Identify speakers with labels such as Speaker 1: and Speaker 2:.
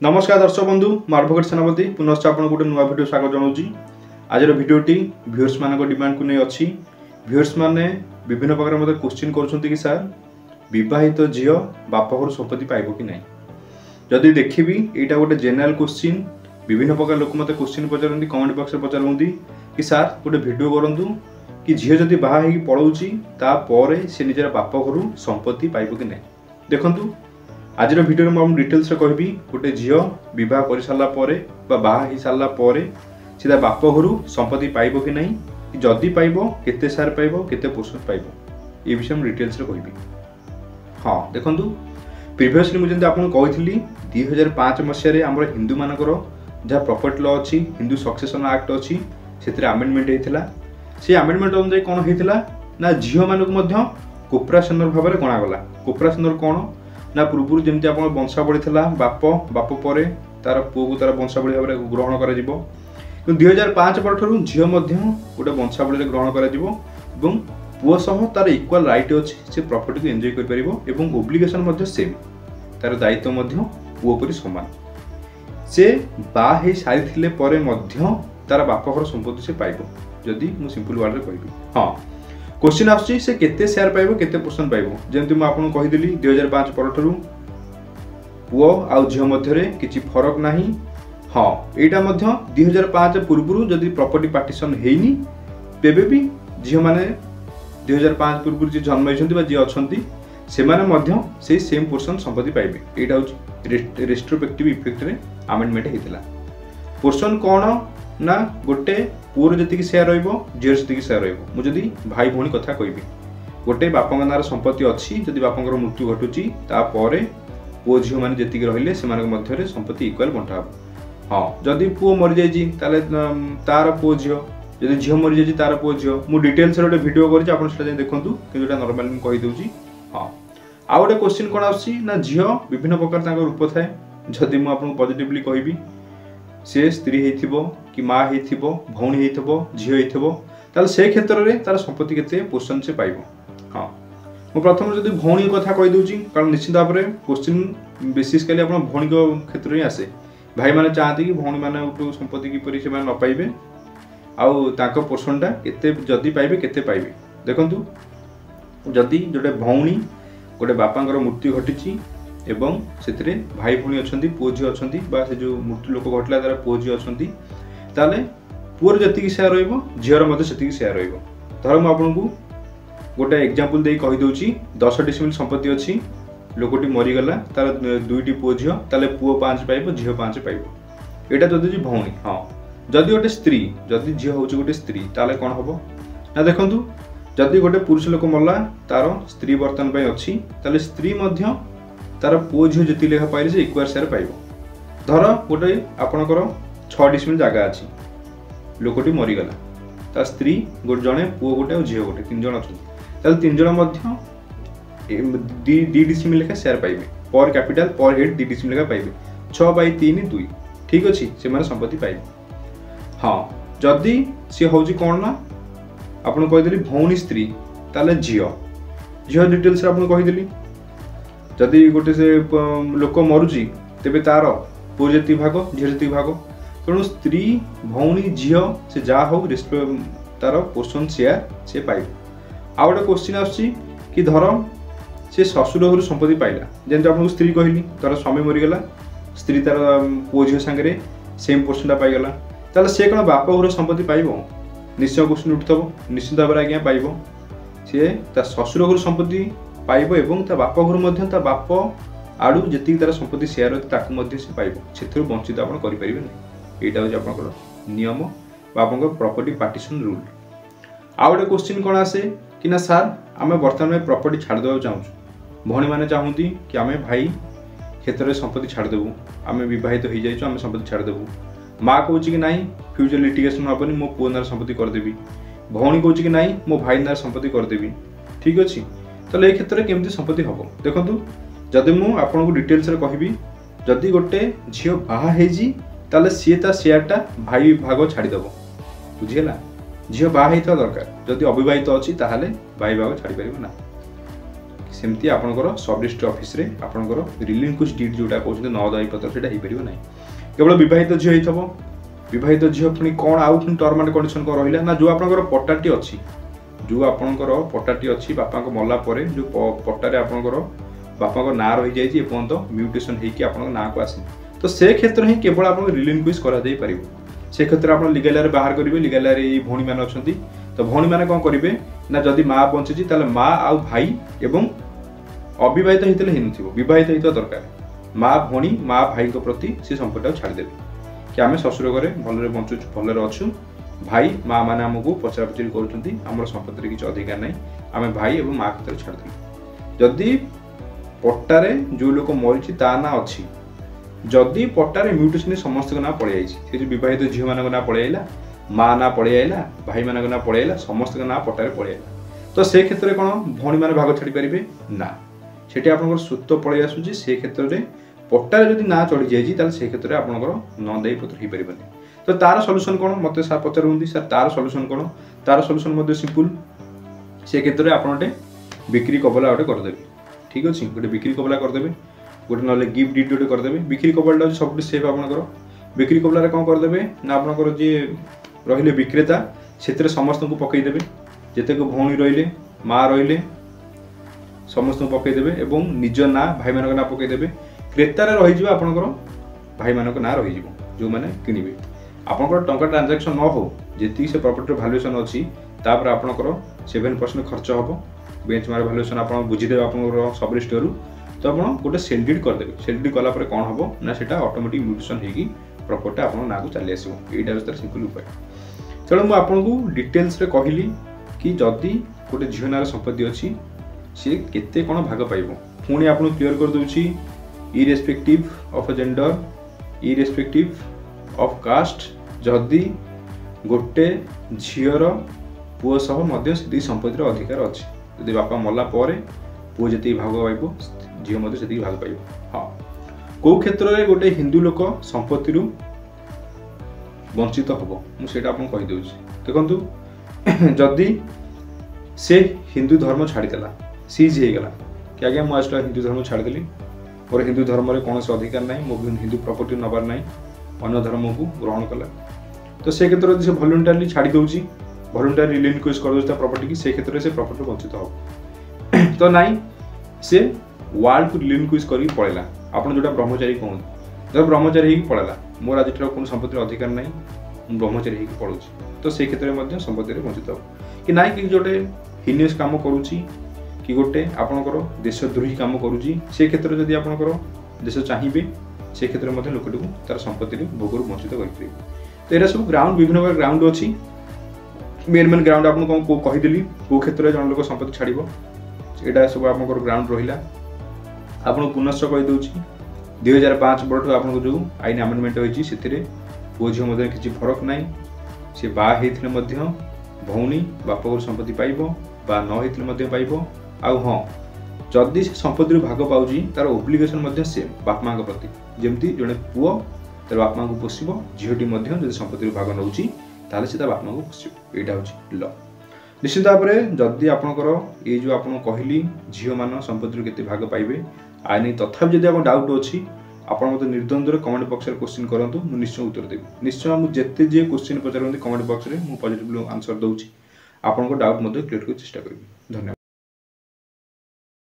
Speaker 1: नमस्कार दर्शक बंधु मार्भगट सेनापति पुनश्च आपन गोटे नुआ भिडियो स्वागत जनाऊँगी। आज भिडियोटी व्यूअर्स मान डिमांड को नहीं अच्छी। व्यूअर्स माने विभिन्न प्रकार मत क्वेश्चन कर कि सर विवाहित झील बापघर संपत्ति पाइब कि नहीं। जदि देखी यहाँ गोटे जेनेल क्वेश्चन विभिन्न प्रकार लोक मत क्वेश्चन पचारती कमेंट बॉक्स में पचारती कि सर गोटे भिडियो करूँ कि झील जदि बाहा हो पलाऊँगी तापर से निजर बापघर संपत्ति पाइब कि नहीं। देखूँ आज भिडियो में डिटेल्स कहबी गोटे झील बह कर सारापर बाहा सारा सीधा बाप घर संपत्ति पाइब कि नहीं, कि जदि पाइब केते सार पाइब केते पोर्शन पाइब ये विषय में डिटेल्स कहबी। हाँ देखु प्रिवियसली मुझे आपको कही 2005 मसीह आम हिंदू मानकर जहाँ प्रॉपर्टी लॉ अच्छी हिंदू सक्सेसन एक्ट अच्छी से आमेंडमेंट होता से आमेंडमेंट अनुसार कौन होता ना झील मानक कोपरासनर भाव में गणागला। कोपरासनर कौन ना पूर्व जमी आप वंशावली था बाप बाप पर तार पुओ को तार वंशावली भाव में ग्रहण कर 2005 परठू झील गोटे वंशावली ग्रहण कर पुओ सह तार इक्वाल राइट अच्छे से प्रॉपर्टी को एंजॉय कर ओब्लिगेशन सेम तार दायित्व पुओ पर सामान से बाहे सारी तार बापघर संपत्ति से पाइब जदि मु सिंपल वर्ड में कहबी। हाँ क्वेश्चन आसुची से केते शेयर पाइब केते पोर्शन पाइब जेमती मु आपन कहिदली 2005 परठू पुओ आ झील मध्य किछि फरक नाही। हाँ एटा मध्य 2005 पूर्व जदि प्रॉपर्टी पार्टीशन हेनी तेबे भी झील माने 2005 पूर्व जे जन्म होइछन्ती बा जे अछन्ती से माने मध्य से सेम पोर्शन संपत्ति पाइबे। एटा होछि रेट्रोस्पेक्टिव इफेक्ट रे अमेंडमेंट हेतिला। पोर्शन कोन ना गोटे पुओर जी शेयर झील जी शेयर रुझे भाई भौणी कथा कहबी गोटे बापा नार संपत्ति अच्छी जदि बापा मृत्यु घटुची तापर पुओ झील मैंने जी रही से संपत्ति इक्वाल बंटा हम। हाँ जदि पुओ मरी जाइए तार पुओ झील जदि झील मरी जाइए तार पुओ झील मु डिटेल्स गोटे वीडियो कर देखूँ कि नॉर्मल कहीदे। हाँ आउ गोटे क्वेश्चन कौन आना झील विभिन्न प्रकार रूप थाए जदि मुझे पॉजिटिवली कहबी से स्त्री होइथिबो कि माँ होइथिबो भौणी होइथिबो झील होइथिबो ताल से क्षेत्र में तार संपत्ति केते पोर्शन से पाइबो। हाँ मु प्रथम जदि भौणी कथा कहि दउची कारण निश्चित भाव में क्वेश्चन बेसिकली आपण भौणी क्षेत्र में आसे भाई माने चाहते कि भौणी माने संपत्ति किपरि से न पाइबे आउ ताको पोर्शनटा केते जदि पाइबे केते पाइबे। देखंतु जदि जोटे भौणी गोटे बापांकर मृत्यु घटिची एवं से भाई भौणी अच्छा पुओ झी अच्छा से जो मृत्यु लोक घटला तार पुओ झी अच्छा ताले पुओर जी शेयर झीर से शेयर धर मुझे गोटे एग्जांपल दे कहीदे 10 डिसिमिल संपत्ति अच्छी लोकटी मरीगला तार 2टी पुओ झी ताले पुओ 5 पाइब झील 5 पाइब एटा जदि भौणी। हाँ जदि गोटे स्त्री जदि झील हूँ गोटे स्त्री ताले कौन हम ना देखूँ जदि गोटे पुरुष लोक मरला तार स्त्री बर्तमान अच्छी ताले स्त्री तार पुओ झील जी लेखा पाइले से इक्वाल शेयर पाइब। धर गोटे आपणकर 6 डिसिमिल जगह अच्छी लोकटी मरीगला तार स्त्री गोटे जड़े पुओ गोटे और झील गोटे 3 जन अच्छा 3 जन 2 डिसिमिल लेखा शेयर पाइबे पर कैपिटल पर हेड 2 डिसिमिल लेखा पाइबे 6/3 2 ठीक अच्छी से संपत्ति पाइबे। हाँ जदि सी हूँ कौन ना आपन कहीदेली भौणी स्त्री ताले झील झील डिटेल्स आपन कहीदेली जदि गोटे से लोक मरुची तेबे तार पुओ जी भाग झील जी भाग तेणु स्त्री भौणी झील से जहाँ हो तार पोर्शन शेयर से पाइब। आउ गोटे क्वेश्चन आसुची कि धर से ससुर घर संपत्ति पाइला जमी आपको स्त्री कहली तार स्वामी मरीगला स्त्री तार पुओ झील सांगे सेम पोर्शनटा पाइगला ताले से कौन बाप घर संपत्ति पाइब निश्चय क्वेश्चन उठुव निश्चित भाव में आज्ञा पाइब सी ससुर घर संपत्ति पाइब एवं ता बाप घर ता बाप आड़ू जी तार संपत्ति शेयर होती से पाइब से वंचित आप करें ना यहाँ हूँ आप नियम बाप प्रॉपर्टी पार्टीशन रूल। आउ गोटे क्वेश्चन कौन आसे कि ना सार आम बर्तमान में प्रॉपर्टी छाड़देवा चाहूँ भौणी मैंने चाहती कि आम भाई क्षेत्र में संपत्ति छाड़देबू आम बहित हो जाइए आम संपत्ति छाड़देबू माँ कौच कि ना फ्यूचर लिटिगेशन हेनी मो पुओ नार संपत्ति करदेवी भौणी कौच कि ना मो भाई नार संपत्ति करदेवी ठीक अच्छे तो ये क्षेत्र में केमती संपत्ति हम। देखो जदि मुझे आपको डिटेल्स कहबी जदि गोटे झील बाहा सी शेयरटा भाई भाग छाड़देव बुझीगला झील बाहा दरकार जदि अविवाहित अच्छी भाई भाग छाड़ी पार ना सेमती आपंकर सब रजिस्ट्री ऑफिस रे आपंकर रिलिंक्विश डीड जोटा कहते हैं नदायी पत्र से हो ना केवल बहित झील हो बहित झील पुणी कौन आउ टर्म एंड कंडीशन कौन रहा ना जो आपंकर पट्टाटी अच्छी जो आपंकर पट्टाटी अच्छी बापा को मरला जो पट्टारे आपंकर बापा को ना रही जाए एपर्तंत म्यूटेशन होकर ना को आसे तो से क्षेत्र ही केवल आप रिलिंक्विश कर से क्षेत्र आप लीगल बाहर करेंगे लीगल भौणी मैंने अच्छा तो भौणी मैंने कौन करेंगे ना जदि माँ बंची माँ आ भाई एवं अबिवाहित होते बहित होता दरकार माँ भौणी माँ भाई प्रति से संपत्ति छाड़देवे कि आम शशुर घरे भलरे बंचु भलरे अच्छु भाई माँ मैंने आमको पचरा पचरी कर संपत्ति किसी अधिकार ना आम भाई और माँ क्षेत्र छाड़देवी जदि पट्टारे जो लोक मरी ना अच्छी जदि पट्टारे म्यूटेशन समस्त ना पड़े से जो बहित झील मान ना पड़े आईला माँ ना पड़े आईला भाई मान ना पड़े आईला समस्त ना पट्टारे पड़े आईला तो से क्षेत्र में कौन भौणी मैंने भाग छाड़ी पारे ना से आप सूत पड़े आसूँ से क्षेत्र में पट्टारे जदि ना चढ़ी जाए से क्षेत्र में आपंकर नदायी पत्र हो पारे तो तार सल्यूशन कौन मत सार पचारूँ सर तार सल्यूशन कौन तार सल्यूशन सिंपल से क्षेत्र में आप बिक्री कबला गोटे करदे ठीक अच्छे गोटे बिक्री कबला करदे गोटे ना गिफ्ट डीड गोटे करदे बिक्री कबला सब सेफ आपंकर बिक्री कबलार कौन करदे ना आपंकर जी रहिले विक्रेता से समस्त को पकईदेवे जितेक भौणी रहिले माँ रहिले समस्त को पकईदेवे और निज ना भाई मान ना पकईदेवे क्रेतार रही आपंकर भाई मान ना रही जो मैंने किणवे आपंकर टंका ट्रांजाक्शन न हो जी से प्रॉपर्टी वैल्यूएशन अच्छी तापर आपंकर 7% खर्च हम बेंचमार्क वैल्यूएशन आप बुझीदेवे आप सब रजिस्टर तो आप गोटे सेल डीड करदेवे सेल डीड कलापर कौन हम ना से ऑटोमेटिक म्यूटेशन होगी प्रॉपर्टी आप ना को चली आसो यहाँ सिंपल उपाय चलो मुझे आपको डिटेल्स रे कहली कि जदि गोटे झील नार संपत्ति अच्छी सी केते कौन भाग पाइब पुणी आपको क्लीयर कर दूची irrespective of gender irrespective of caste जदि गोटे झीर पुओ सह से संपत्तिर अधिकार अच्छी जदि बापा मरला पुओ जी भाग पाइब झील से भाग पाइब हाँ कौ क्षेत्र में गोटे हिंदू लोक संपत्ति वंचित हम मुझे आपको कहीदे देखु जदि से हिंदू धर्म छाड़ीदेला सीज होगला कि आज्ञा मुझे हिंदू धर्म छाड़देली मोर हिंदू धर्म में कौन अधिकार ना मो हिंदू प्रॉपर्टी नबार ना अन्य धर्म को ग्रहण कला तो से क्षेत्र में से भलंटारी छाड़ी दूसरी भलंटारी रिलिंक्विश कर प्रॉपर्टी की से क्षेत्र में से प्रॉपर्टी वंचित हम तो नाई से वर्ल्ड को रिलिंक्विश कर पड़ेगा आपड़ जो ब्रह्मचारी कहते जब ब्रह्मचारी हो पड़ेगा मोर आज कौन संपत्ति अधिकार ना ब्रह्मचारी हो पड़ू तो से क्षेत्र में संपत्ति वंचित हो कि ना कि गोटे हिनियस कम करुच्ची कि गोटे आपणकर देशद्रोही कम करुच्ची से क्षेत्र में जब आपणकर देश चाहिए से क्षेत्र में लोकटी तार संपत्ति भोग वंचित करेंगे तो यहाँ सब ग्राउंड विभिन्न प्रकार ग्राउंड अच्छी मेन ग्राउंड आपको कहीदेली कौ क्षेत्र में जन लोक संपत्ति छाड़ यहाँ सब आप ग्राउंड रहा आपको पुनश्च कहीदे 2005 बर्ष आपको जो आईन आमेंडमेंट होती से पुओ झील मध्य किसी फरक ना सी बाहर भौणी बापर संपत्ति पाइब बा न पाइब आउ हाँ जदि से संपत्ति भाग पाँच तार ओब्लिगेशन सेम बाप माँ प्रति जमती जड़े पुओ तार बाप माँ को पोषिब झीटी जब संपत्ति भाग नौ से बाप माँ को पोषिब यहाँ हूँ ल निश्चित भाव में जदि आपंकर ये जो आप कहली झील मान संपत्ति केते भाग पाइबे आईन तथापि जब आप डाउट अच्छी आप निर्द्वंद्व कमेंट बॉक्स में क्वेश्चन करूँ निश्चय उत्तर देवी निश्चय मुझे जी क्वेश्चन पचारती कमेंट बॉक्स में मुझे पॉजिटिव आंसर दूसरी आपको डाउट क्लियर कर चेष्टा करी धन्यवाद।